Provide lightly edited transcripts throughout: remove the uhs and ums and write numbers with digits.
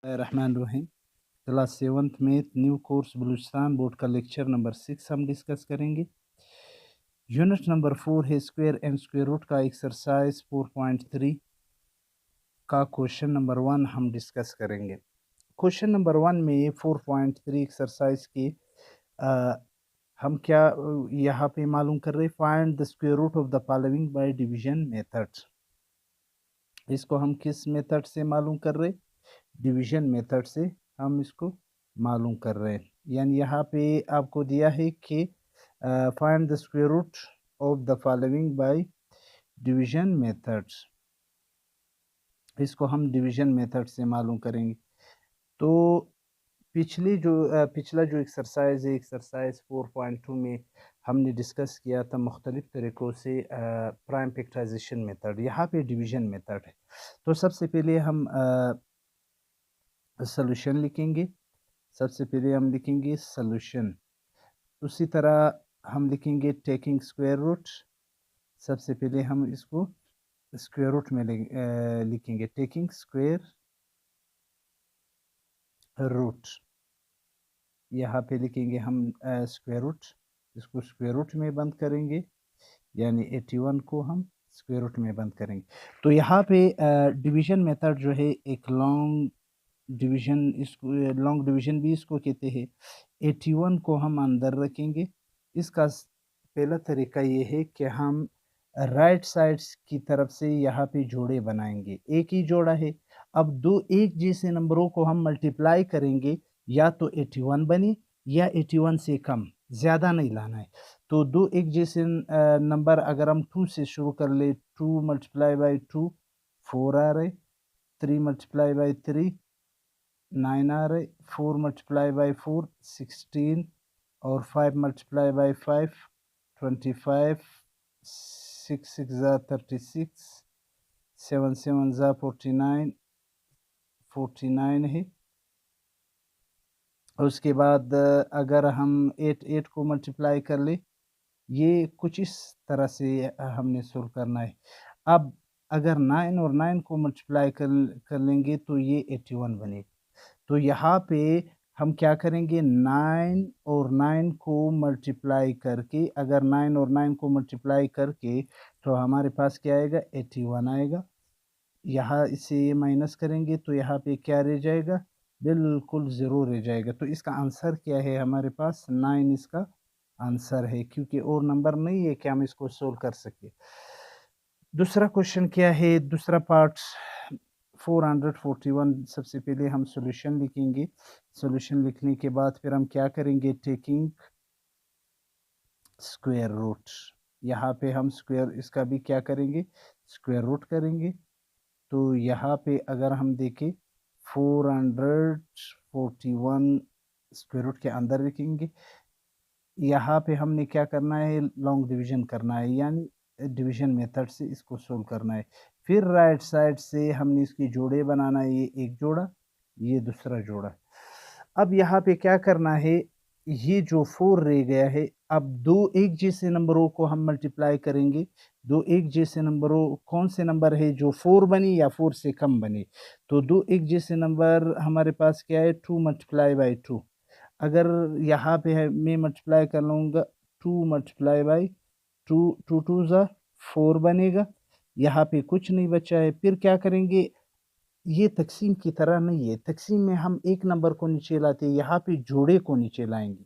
रहमान रहीम। Class 7th में new course Balochistan board का lecture number 6 हम डिस्कस करेंगे। यूनिट नंबर 4 है स्क्वायर एंड स्क्वायर रूट का एक्सरसाइज 4.3 का क्वेश्चन नंबर 1 हम डिस्कस करेंगे। क्वेश्चन नंबर 1 में 4.3 एक्सरसाइज की हम क्या यहाँ पे मालूम कर रहे, find the square root of the following by division method. इसको हम किस मेथड से मालूम कर रहे? डिवीजन मेथड से हम इसको मालूम कर रहे हैं। यानी यहाँ पे आपको दिया है कि find the square root of the following by division methods. इसको हम डिवीजन मेथड से मालूम करेंगे। तो पिछला जो एक्सरसाइज है, एक्सरसाइज 4.2 में हमने डिस्कस किया था मुख्तलिफ तरीक़ों से प्राइम फैक्टराइजेशन मेथड। यहाँ पे डिवीजन मेथड है। तो सबसे पहले हम सॉल्यूशन लिखेंगे। सबसे पहले हम लिखेंगे सॉल्यूशन। उसी तरह हम लिखेंगे टेकिंग स्क्वायर रूट। सबसे पहले हम इसको स्क्वायर रूट में लिखेंगे टेकिंग स्क्वायर रूट। यहाँ पे लिखेंगे हम स्क्वायर रूट, इसको स्क्वायर रूट में बंद करेंगे, यानी 81 को हम स्क्वायर रूट में बंद करेंगे। तो यहाँ पे डिवीजन मेथड जो है एक लॉन्ग डिवीजन, इसको लॉन्ग डिवीजन भी इसको कहते हैं। 81 को हम अंदर रखेंगे। इसका पहला तरीका ये है कि हम राइट साइड्स की तरफ से यहाँ पे जोड़े बनाएंगे। एक ही जोड़ा है, अब दो एक जैसे नंबरों को हम मल्टीप्लाई करेंगे, या तो 81 बने या 81 से कम, ज़्यादा नहीं लाना है। तो दो एक जैसे नंबर अगर हम 2 से शुरू कर ले, 2 मल्टीप्लाई बाई 2 4 आ रहे, 3 मल्टीप्लाई बाई 3 9 आ रहे, 4 मल्टीप्लाई बाई 4 16, और 5 मल्टीप्लाई बाई 5 25, 6 6 ज़ा 36, 7 7 ज़ा 49 है। उसके बाद अगर हम 8 8 को मल्टीप्लाई कर ले, ये कुछ इस तरह से हमने सोल्व करना है। अब अगर 9 और 9 को मल्टीप्लाई कर लेंगे तो ये 81 बनेगा। तो यहाँ पे हम क्या करेंगे, 9 और 9 को मल्टीप्लाई करके, अगर 9 और 9 को मल्टीप्लाई करके तो हमारे पास क्या आएगा, 81 आएगा। यहाँ इसे माइनस करेंगे तो यहाँ पे क्या रह जाएगा, बिल्कुल ज़ीरो रह जाएगा। तो इसका आंसर क्या है, हमारे पास 9 इसका आंसर है, क्योंकि और नंबर नहीं है कि हम इसको सोल्व कर सके। दूसरा क्वेश्चन क्या है, दूसरा पार्ट 441। सबसे पहले हम सॉल्यूशन लिखेंगे। सॉल्यूशन लिखने के बाद फिर हम क्या करेंगे, टेकिंग स्क्वायर रूट। यहाँ पे हम स्क्वायर, इसका भी क्या करेंगे, स्क्वायर रूट करेंगे। तो यहाँ पे अगर हम देखें 441 स्क्वायर रूट के अंदर लिखेंगे। यहाँ पे हमने क्या करना है, लॉन्ग डिवीजन करना है, यानी डिवीजन मेथड से इसको सोल्व करना है। फिर राइट साइड से हमने इसके जोड़े बनाना है, ये एक जोड़ा, ये दूसरा जोड़ा। अब यहाँ पे क्या करना है, ये जो 4 रह गया है, अब दो एक जैसे नंबरों को हम मल्टीप्लाई करेंगे। दो एक जैसे नंबरों, कौन से नंबर है जो 4 बने या 4 से कम बने? तो दो एक जैसे नंबर हमारे पास क्या है, 2 मल्टीप्लाई बाई 2। अगर यहाँ पे है, मैं मल्टीप्लाई कर लूँगा 2 मल्टीप्लाई बाई 2, 2 2 ज़ा 4 बनेगा। यहाँ पे कुछ नहीं बचा है। फिर क्या करेंगे, ये तकसीम की तरह नहीं है। तकसीम में हम एक नंबर को नीचे लाते हैं, यहाँ पे जोड़े को नीचे लाएंगे,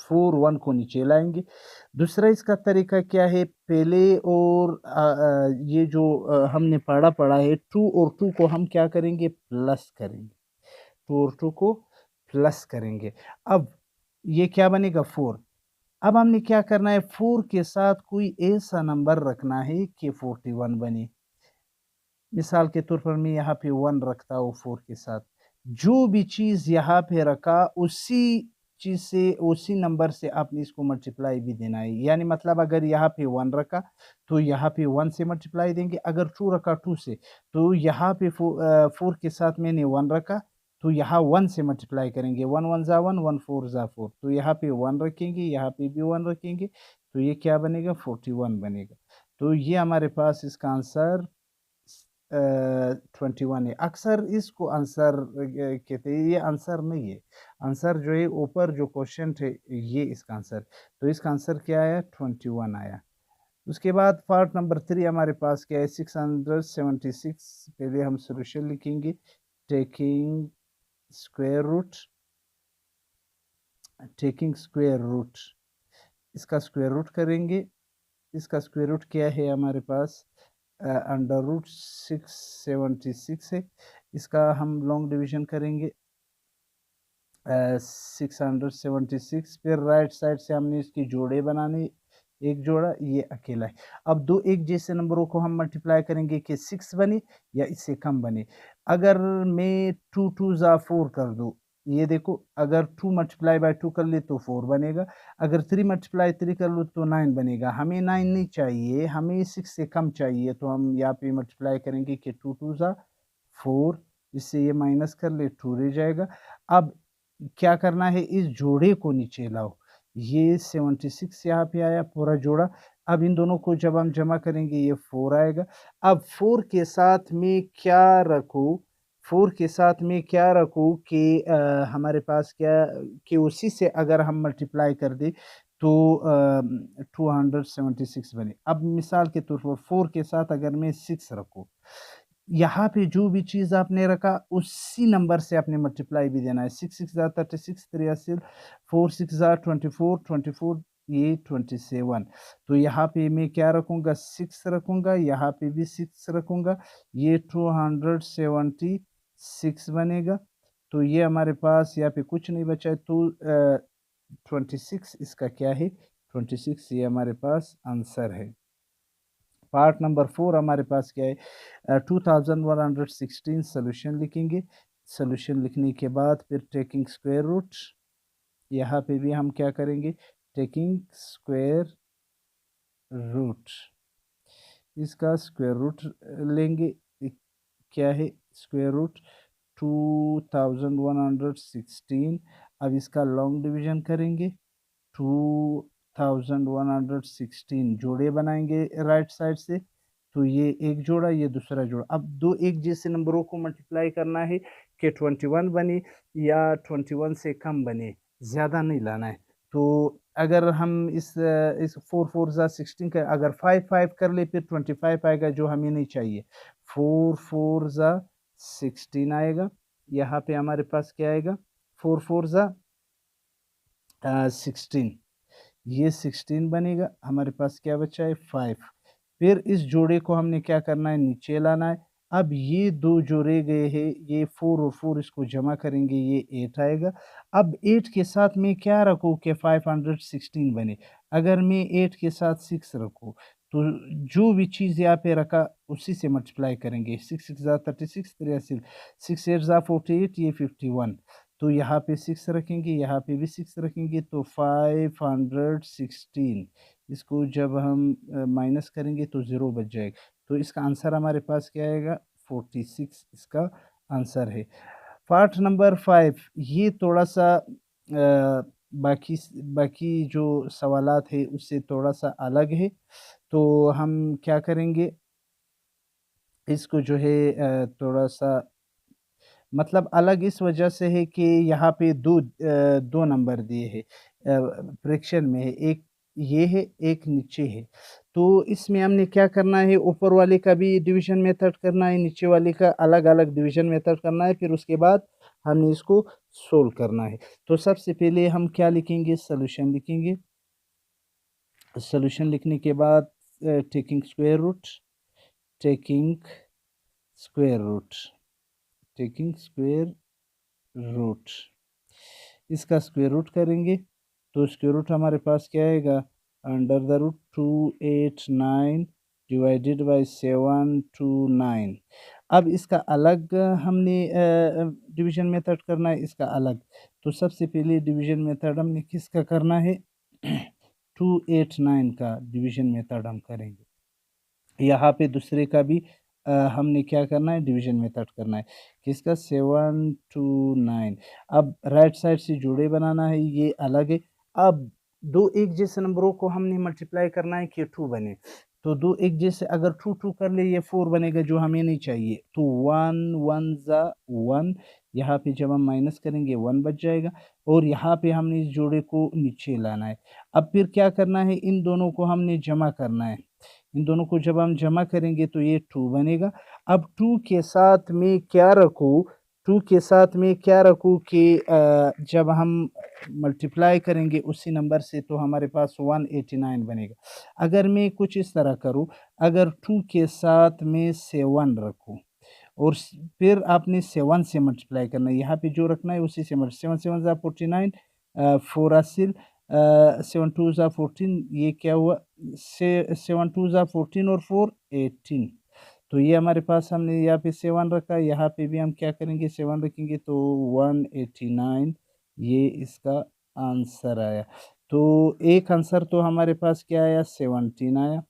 4 1 को नीचे लाएंगे। दूसरा इसका तरीका क्या है, पहले और ये जो हमने पढ़ा है 2 और 2 को हम क्या करेंगे, प्लस करेंगे। 2 और 2 को प्लस करेंगे। अब ये क्या बनेगा, 4। अब हमने क्या करना है, 4 के साथ कोई ऐसा नंबर रखना है कि 41 बने। मिसाल के तौर पर मैं यहाँ पे 1 रखता हूँ 4 के साथ। जो भी चीज़ यहाँ पे रखा, उसी चीज़ से, उसी नंबर से आपने इसको मल्टीप्लाई भी देना है। यानी मतलब अगर यहाँ पे 1 रखा तो यहाँ पे 1 से मल्टीप्लाई देंगे। अगर 2 रखा 2 से, तो यहाँ पे 4 के साथ मैंने 1 रखा, तो यहाँ 1 से मल्टीप्लाई करेंगे। 1 1 ज़ा 1, 1 4 ज़ा 4। तो यहाँ पे 1 रखेंगे, यहाँ पे भी 1 रखेंगे, तो ये क्या बनेगा, 41 बनेगा। तो ये हमारे पास इसका आंसर 21 है। अक्सर इसको आंसर कहते हैं, ये आंसर नहीं है। आंसर जो है ऊपर जो क्वेश्चन थे ये इसका आंसर, तो इसका आंसर क्या आया, 21 आया। उसके बाद पार्ट नंबर 3 हमारे पास क्या है, 676। पहले हम सोल्यूशन लिखेंगे, taking square root, taking square root, इसका स्क्वायर रूट करेंगे। इसका स्क्वायर रूट क्या है हमारे पास, अंडर रूट 676 है। इसका हम लॉन्ग डिवीजन करेंगे 676। फिर राइट साइड से हमने इसकी जोड़े बनाने, एक जोड़ा ये अकेला है। अब दो एक जैसे नंबरों को हम मल्टीप्लाई करेंगे कि 6 बने या इससे कम बने। अगर मैं 2 2 ज़ा 4 कर दूँ, ये देखो, अगर 2 मल्टीप्लाई बाय 2 कर ले तो 4 बनेगा, अगर 3 मल्टीप्लाई 3 कर लो तो 9 बनेगा। हमें 9 नहीं चाहिए, हमें 6 से कम चाहिए, तो हम यहाँ पे मल्टीप्लाई करेंगे कि 2 2 ज़ा 4, इससे ये माइनस कर ले 2 रह जाएगा। अब क्या करना है, इस जोड़े को नीचे लाओ, ये 76 यहाँ पे आया पूरा जोड़ा। अब इन दोनों को जब हम जमा करेंगे ये 4 आएगा। अब 4 के साथ में क्या रखूँ, 4 के साथ में क्या रखूँ कि हमारे पास क्या, कि उसी से अगर हम मल्टीप्लाई कर दें तो 276 बने। अब मिसाल के तौर पर 4 के साथ अगर मैं 6 रखूँ, यहाँ पे जो भी चीज़ आपने रखा उसी नंबर से आपने मल्टीप्लाई भी देना है। 6 6 ज़ा 36, 83, 4 6 ज़ा 24, 24 ये 27। तो यहाँ पे मैं क्या रखूँगा, 6 रखूँगा, यहाँ पे भी 6 रखूँगा, ये 276 बनेगा। तो ये हमारे पास यहाँ पे कुछ नहीं बचा है, तो 26 इसका क्या है, 26 ये हमारे पास आंसर है। पार्ट नंबर 4 हमारे पास क्या है, 2116 सोल्यूशन लिखेंगे। सोल्यूशन लिखने के बाद फिर टेकिंग स्क्वायर रूट, यहाँ पे भी हम क्या करेंगे, टेकिंग स्क्वायर रूट, इसका स्क्वायर रूट लेंगे। क्या है स्क्वायर रूट 2116। अब इसका लॉन्ग डिवीजन करेंगे, 2116 जोड़े बनाएंगे राइट साइड से, तो ये एक जोड़ा, ये दूसरा जोड़ा। अब दो एक जैसे नंबरों को मल्टीप्लाई करना है कि 21 बने या 21 से कम बने, ज़्यादा नहीं लाना है। तो अगर हम इस 4 4 ज़ा 16 का अगर 5 5 कर ले, फिर 25 आएगा, जो हमें नहीं चाहिए। 4 4 ज़ा 16 आएगा, यहाँ पे हमारे पास क्या आएगा, 4 4 ज़ा 16, ये 16 बनेगा। हमारे पास क्या बचा है, 5। फिर इस जोड़े को हमने क्या करना है, नीचे लाना है। अब ये दो जोड़े गए हैं, ये 4 और 4 इसको जमा करेंगे, ये 8 आएगा। अब 8 के साथ मैं क्या रखूँ कि 516 बने। अगर मैं 8 के साथ 6 रखूँ, तो जो भी चीज़ यहाँ पे रखा उसी से मल्टीप्लाई करेंगे। 6 6 ज़ा 36, 83, 6 8 ज़ा 48, ये 51। तो यहाँ पे 6 रखेंगे, यहाँ पे भी 6 रखेंगे, तो 516। इसको जब हम माइनस करेंगे तो 0 बच जाएगा। तो इसका आंसर हमारे पास क्या आएगा, 46 इसका आंसर है। पार्ट नंबर 5 ये थोड़ा सा बाकी बाकी जो सवालात है उससे थोड़ा सा अलग है। तो हम क्या करेंगे, इसको जो है थोड़ा सा मतलब अलग इस वजह से है कि यहाँ पे दो नंबर दिए हैं, फ्रैक्शन में है, एक ये है एक नीचे है। तो इसमें हमने क्या करना है, ऊपर वाले का भी डिवीजन मेथड करना है, नीचे वाले का अलग अलग डिवीजन मेथड करना है, फिर उसके बाद हमने इसको सोल्व करना है। तो सबसे पहले हम क्या लिखेंगे, सोल्यूशन लिखेंगे। सोल्यूशन लिखने के बाद taking square root, taking square root, taking square root, इसका स्क्वायर रूट करेंगे। तो स्क्वायर रूट हमारे पास क्या आएगा, under the root 289 divided by 729। अब इसका अलग हमने डिवीजन मेथड करना है, इसका अलग। तो सबसे पहले डिवीजन मेथड हमने किसका करना है 289 का डिवीजन मेथड हम करेंगे। यहाँ पे दूसरे का भी हमने क्या करना है, डिवीजन मेथड करना है, किसका 729। अब राइट साइड से जोड़े बनाना है, ये अलग है। अब दो एक जैसे नंबरों को हमने मल्टीप्लाई करना है कि 2 बने। तो दो एक जैसे अगर 2 2 कर ले ये 4 बनेगा जो हमें नहीं चाहिए। तो 1 1 ज़ा 1, यहाँ पे जब हम माइनस करेंगे 1 बच जाएगा और यहाँ पे हमने इस जोड़े को नीचे लाना है। अब फिर क्या करना है, इन दोनों को हमने जमा करना है। इन दोनों को जब हम जमा करेंगे तो ये 2 बनेगा। अब 2 के साथ में क्या रखूँ, 2 के साथ में क्या रखूँ कि जब हम मल्टीप्लाई करेंगे उसी नंबर से तो हमारे पास 189 बनेगा। अगर मैं कुछ इस तरह करूँ, अगर 2 के साथ में 7 रखूँ और फिर आपने 7 से मल्टीप्लाई करना है, यहाँ पे जो रखना है उसी से 7 7 ज़ा 49, 4 हासिल, 7 2 ज़ा 14, ये क्या हुआ, 7 2 ज़ा 14 और 4 18। तो ये हमारे पास हमने यहाँ पे 7 रखा, यहाँ पे भी हम क्या करेंगे 7 रखेंगे तो 189, ये इसका आंसर आया। तो एक आंसर तो हमारे पास क्या आया, 17 आया।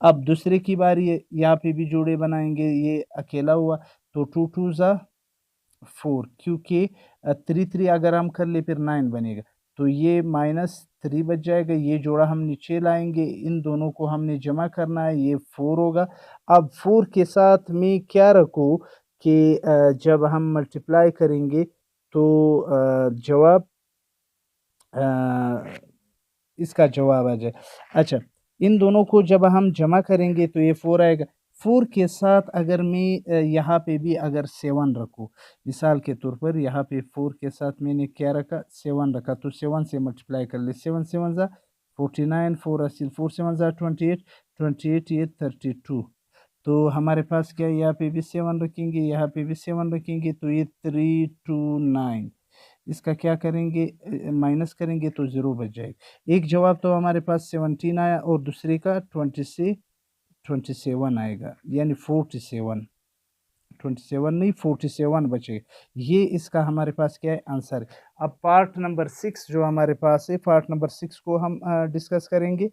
अब दूसरे की बारी है, यहाँ पे भी जोड़े बनाएंगे, ये अकेला हुआ तो 2 2 ज़ा 4, क्योंकि 3 3 अगर हम कर ले फिर 9 बनेगा, तो ये -3 बच जाएगा। ये जोड़ा हम नीचे लाएंगे, इन दोनों को हमने जमा करना है, ये 4 होगा। अब 4 के साथ में क्या रखूँ कि जब हम मल्टीप्लाई करेंगे तो जवाब इसका जवाब आ जाए। अच्छा, इन दोनों को जब हम जमा करेंगे तो ये 4 आएगा। 4 के साथ अगर मैं यहाँ पे भी अगर 7 रखूँ, मिसाल के तौर पर यहाँ पे 4 के साथ मैंने क्या रखा, 7 रखा, तो 7 से मल्टीप्लाई कर ले, 7 7 ज़ा 49, 4 हासिल, 4 7 ज़ा 28, 28 ये 32। तो हमारे पास क्या है, यहाँ पे भी 7 रखेंगे, यहाँ पे भी 7 रखेंगे, तो ये 329। इसका क्या करेंगे, माइनस करेंगे तो 0 बच जाएगा। एक जवाब तो हमारे पास 17 आया और दूसरे का 27 आएगा, यानी 47, 27 नहीं 47 बचेगा। ये इसका हमारे पास क्या है, आंसर है। अब पार्ट नंबर 6 जो हमारे पास है, पार्ट नंबर 6 को हम डिस्कस करेंगे।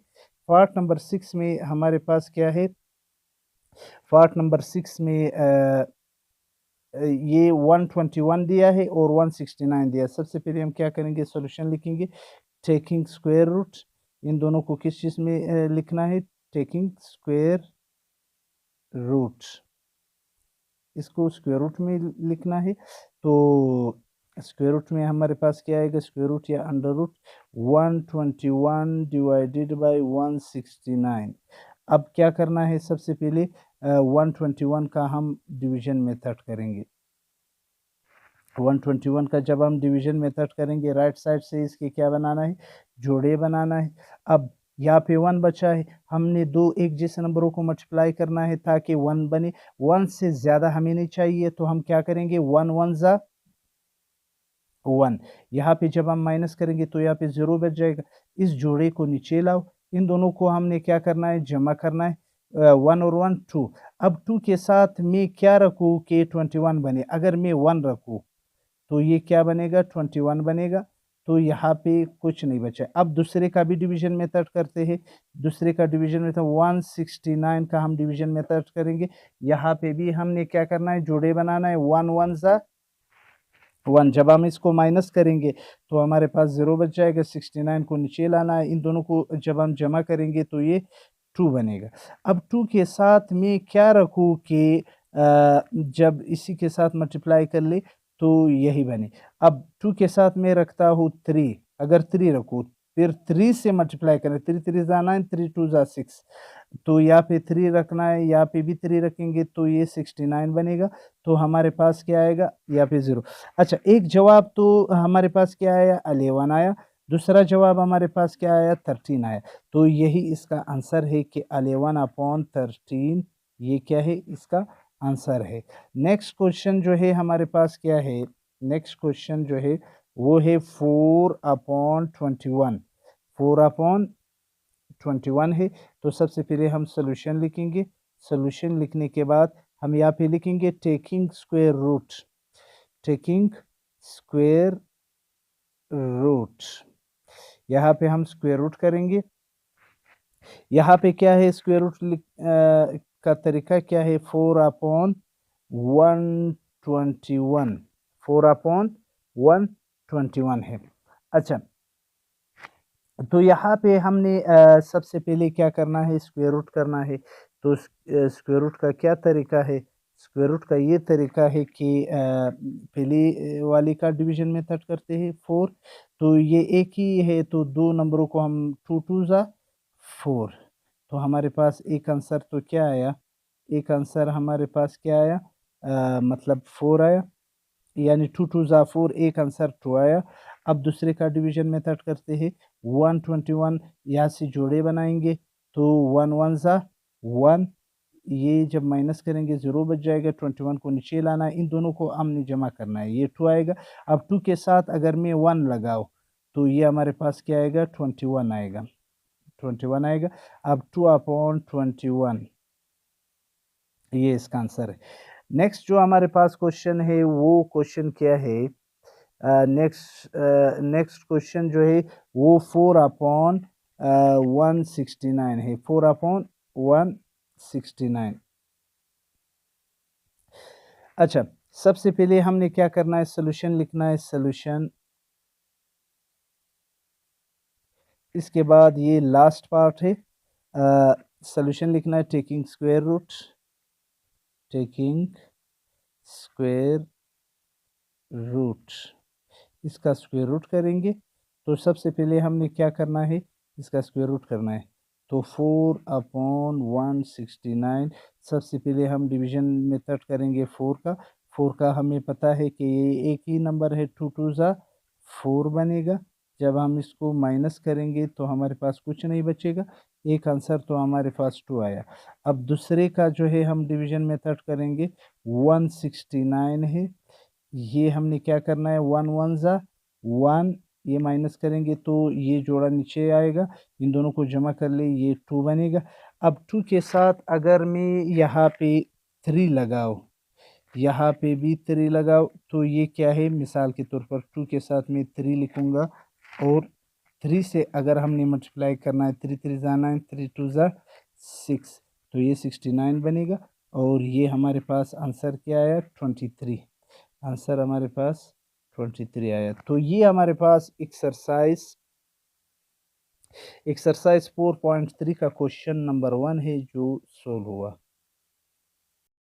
पार्ट नंबर 6 में हमारे पास क्या है, पार्ट नंबर 6 में ये 121 दिया है और 169 दिया है। सबसे पहले हम क्या करेंगे, सॉल्यूशन लिखेंगे, टेकिंग स्क्वायर रूट। इन दोनों को किस चीज़ में लिखना है, टेकिंग स्क्वायर रूट, इसको स्क्वायर रूट में लिखना है। तो स्क्वायर रूट में हमारे पास क्या आएगा, स्क्वायर रूट या अंडर रूट 121 डिवाइडेड बाय 169। अब क्या करना है, सबसे पहले 121 का हम डिवीजन मेथड करेंगे। 121 का जब हम डिवीजन मेथड करेंगे, राइट साइड से इसके क्या बनाना है, जोड़े बनाना है। अब यहाँ पे 1 बचा है, हमने दो एक जैसे नंबरों को मल्टीप्लाई करना है ताकि 1 बने। 1 से ज़्यादा हमें नहीं चाहिए, तो हम क्या करेंगे, 1 1 ज़ा 1। यहाँ पे जब हम माइनस करेंगे तो यहाँ पे 0 बच जाएगा। इस जोड़े को नीचे लाओ, इन दोनों को हमने क्या करना है, जमा करना है। 1 और 1 2। अब 2 के साथ मैं क्या रखूँ कि 21 बने, अगर मैं 1 रखूँ तो ये क्या बनेगा, 21 बनेगा। तो यहाँ पे कुछ नहीं बचा। अब दूसरे का भी डिवीजन मेथड करते हैं। दूसरे का डिवीजन मेथड 169 का हम डिवीजन मेथड करेंगे। यहाँ पे भी हमने क्या करना है, जोड़े बनाना है। 1 1 ज़ा 1, जब हम इसको माइनस करेंगे तो हमारे पास 0 बच जाएगा। 69 को नीचे लाना है, इन दोनों को जब हम जमा करेंगे तो ये 2 बनेगा। अब 2 के साथ मैं क्या रखूँ कि जब इसी के साथ मल्टीप्लाई कर ले तो यही बने। अब 2 के साथ मैं रखता हूँ 3, अगर 3 रखूँ फिर 3 से मल्टीप्लाई करें, 3 3 ज़ा 9, 3 2 ज़ा 6, तो यहाँ पे 3 रखना है, यहाँ पे भी 3 रखेंगे तो ये 69 बनेगा। तो हमारे पास क्या आएगा, यहाँ पे 0। अच्छा, एक जवाब तो हमारे पास क्या आया, 11 आया। दूसरा जवाब हमारे पास क्या आया, 13 आया। तो यही इसका आंसर है कि 11/13 ये क्या है, इसका आंसर है। नेक्स्ट क्वेश्चन जो है हमारे पास क्या है, नेक्स्ट क्वेश्चन जो है वो है 4/21। 4/21 है। तो सबसे पहले हम सोल्यूशन लिखेंगे। सोल्यूशन लिखने के बाद हम यहाँ पे लिखेंगे taking square root, taking square root. यहाँ पे हम स्क्वायर रूट करेंगे। यहाँ पे क्या है, स्क्वायर रूट का तरीका क्या है, 4/121, 4/121 है। अच्छा, तो यहाँ पे हमने सबसे पहले क्या करना है, स्क्वायर रूट करना है। तो स्क्वायर रूट का क्या तरीका है, स्क्वायर रूट का ये तरीका है कि पहले वाली का डिवीजन मेथड करते हैं 4, तो ये एक ही है, तो दो नंबरों को हम 2 2 ज़ा 4, तो हमारे पास एक आंसर तो क्या आया, एक आंसर हमारे पास क्या आया, मतलब 4 आया, यानी 2 2 ज़ा 4, एक आंसर 2 आया। अब दूसरे का डिवीजन मेथड करते हैं, 121 यहाँ से जोड़े बनाएंगे, तो 1 1 ज़ा 1, ये जब माइनस करेंगे 0 बच जाएगा, 21 को नीचे लाना है, इन दोनों को हमने जमा करना है, ये 2 आएगा। अब 2 के साथ अगर मैं 1 लगाऊँ तो ये हमारे पास क्या आएगा, 21 आएगा, 21 आएगा। अब 2/21 ये इसका आंसर है। नेक्स्ट जो हमारे पास क्वेश्चन है वो क्वेश्चन क्या है, नेक्स्ट क्वेश्चन जो है वो 4/169 है, 4/169। अच्छा, सबसे पहले हमने क्या करना है, सोल्यूशन लिखना है, सोल्यूशन। इसके बाद ये लास्ट पार्ट है, सोल्यूशन लिखना है, taking square root, taking square root, इसका स्क्वायर रूट करेंगे। तो सबसे पहले हमने क्या करना है, इसका स्क्वायर रूट करना है, तो 4/169। सबसे पहले हम डिवीजन मेथड करेंगे 4 का, 4 का हमें पता है कि ये एक ही नंबर है, 2 2 ज़ा 4 बनेगा। जब हम इसको माइनस करेंगे तो हमारे पास कुछ नहीं बचेगा, एक आंसर तो हमारे पास 2 आया। अब दूसरे का जो है हम डिवीजन मेथड करेंगे, 169 है, ये हमने क्या करना है, 1 1 ज़ा 1, ये माइनस करेंगे तो ये जोड़ा नीचे आएगा, इन दोनों को जमा कर ले, ये 2 बनेगा। अब 2 के साथ अगर मैं यहाँ पे 3 लगाऊँ, यहाँ पे भी 3 लगाओ, तो ये क्या है, मिसाल के तौर पर 2 के साथ मैं 3 लिखूँगा, और 3 से अगर हमने मल्टीप्लाई करना है, 3 3 ज़ा 9, 3 2 ज़ा 6, तो ये 69 बनेगा। और ये हमारे पास आंसर क्या आया, 23, आंसर हमारे पास 23 आया। तो ये हमारे पास एक्सरसाइज 4.3 का क्वेश्चन नंबर 1 है जो सोल्व हुआ।